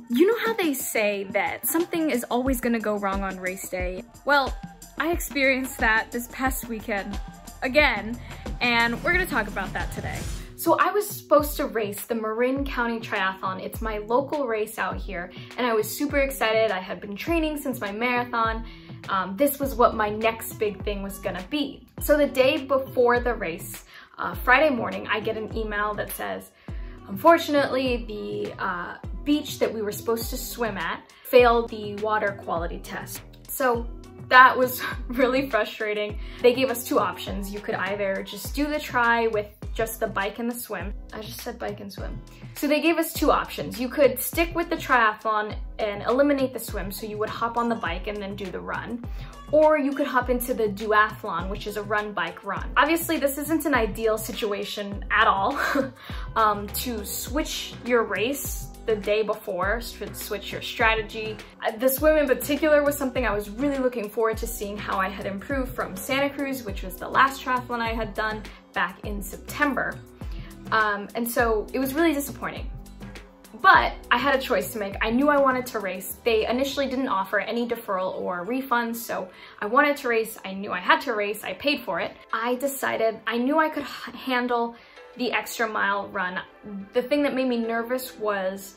You know how they say that something is always gonna go wrong on race day? Well, I experienced that this past weekend again, and we're gonna talk about that today. So I was supposed to race the Marin County Triathlon. It's my local race out here, and I was super excited. I had been training since my marathon. This was what my next big thing was gonna be. So the day before the race, Friday morning, I get an email that says, unfortunately, the beach that we were supposed to swim at failed the water quality test. So that was really frustrating. They gave us two options. You could either just do the try with just the bike and the swim. I just said bike and swim. So they gave us two options. You could stick with the triathlon and eliminate the swim, so you would hop on the bike and then do the run. Or you could hop into the duathlon, which is a run, bike, run. Obviously, this isn't an ideal situation at all to switch your race the day before, switch your strategy. The swim in particular was something I was really looking forward to seeing how I had improved from Santa Cruz, which was the last triathlon I had done back in September. And so it was really disappointing. But I had a choice to make. I knew I wanted to race. They initially didn't offer any deferral or refunds, so I wanted to race. I knew I had to race. I paid for it. I decided I knew I could handle the extra mile run. The thing that made me nervous was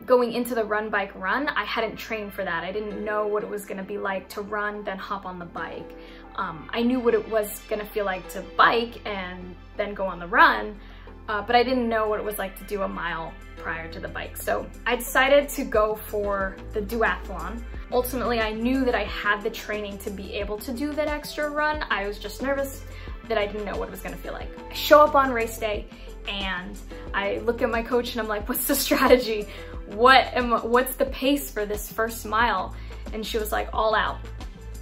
going into the run, bike, run. I hadn't trained for that. I didn't know what it was gonna be like to run, then hop on the bike. I knew what it was gonna feel like to bike and then go on the run, but I didn't know what it was like to do a mile prior to the bike. So I decided to go for the duathlon. Ultimately, I knew that I had the training to be able to do that extra run. I was just nervous that I didn't know what it was gonna feel like. I show up on race day and I look at my coach and I'm like, what's the strategy? What's the pace for this first mile? And she was like, all out.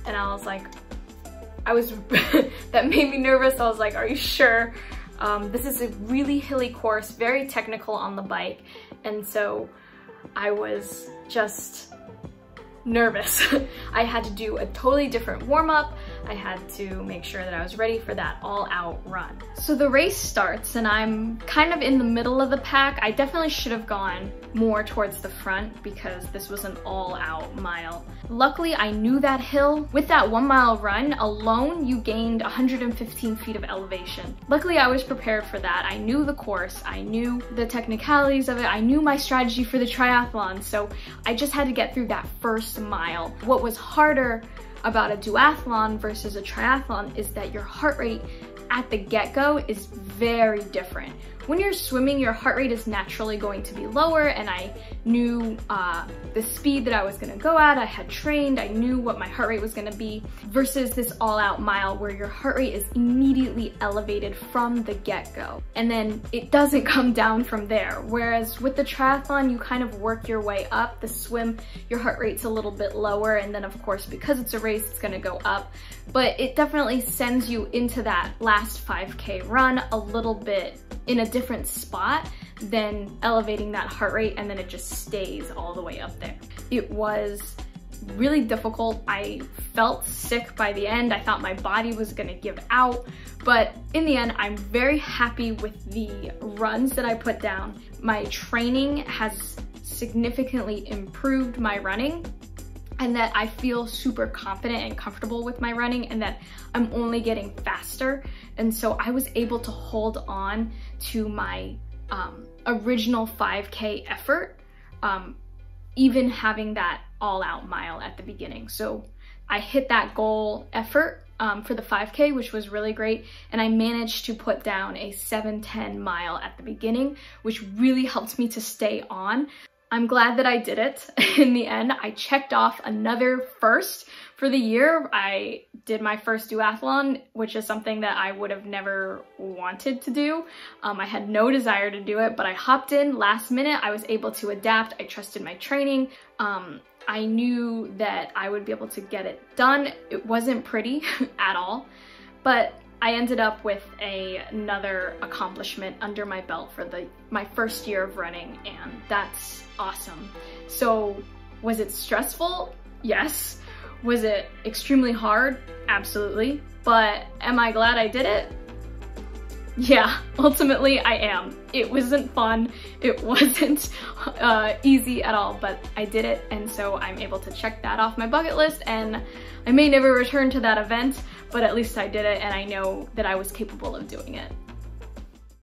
And I was like, that made me nervous. I was like, are you sure? This is a really hilly course, very technical on the bike. And so I was just nervous. I had to do a totally different warm-up. I had to make sure that I was ready for that all-out run. So the race starts and I'm kind of in the middle of the pack. I definitely should have gone more towards the front because this was an all-out mile. Luckily, I knew that hill. With that 1 mile run alone, you gained 115 feet of elevation. Luckily, I was prepared for that. I knew the course, I knew the technicalities of it, I knew my strategy for the triathlon, so I just had to get through that first mile. What was harder about a duathlon versus a triathlon is that your heart rate at the get-go is very different. When you're swimming, your heart rate is naturally going to be lower, and I knew the speed that I was gonna go at. I had trained, I knew what my heart rate was gonna be, versus this all-out mile where your heart rate is immediately elevated from the get-go. And then it doesn't come down from there. Whereas with the triathlon, you kind of work your way up. The swim, your heart rate's a little bit lower, and then of course, because it's a race, it's gonna go up. But it definitely sends you into that last 5K run a little bit in a different spot than elevating that heart rate, and then it just stays all the way up there. It was really difficult. I felt sick by the end. I thought my body was gonna give out, but in the end, I'm very happy with the runs that I put down. My training has significantly improved my running, and that I feel super confident and comfortable with my running, and that I'm only getting faster. And so I was able to hold on to my original 5K effort, even having that all-out mile at the beginning. So I hit that goal effort for the 5K, which was really great. And I managed to put down a 7:10 mile at the beginning, which really helped me to stay on. I'm glad that I did it in the end. I checked off another first for the year. I did my first duathlon, which is something that I would have never wanted to do. I had no desire to do it, but I hopped in last minute. I was able to adapt. I trusted my training. I knew that I would be able to get it done. It wasn't pretty at all, but I ended up with another accomplishment under my belt for my first year of running, and that's awesome. So was it stressful? Yes. Was it extremely hard? Absolutely. But am I glad I did it? yeah, ultimately I am. It wasn't fun, it wasn't easy at all, but I did it, and so I'm able to check that off my bucket list, and I may never return to that event, but at least I did it and I know that I was capable of doing it.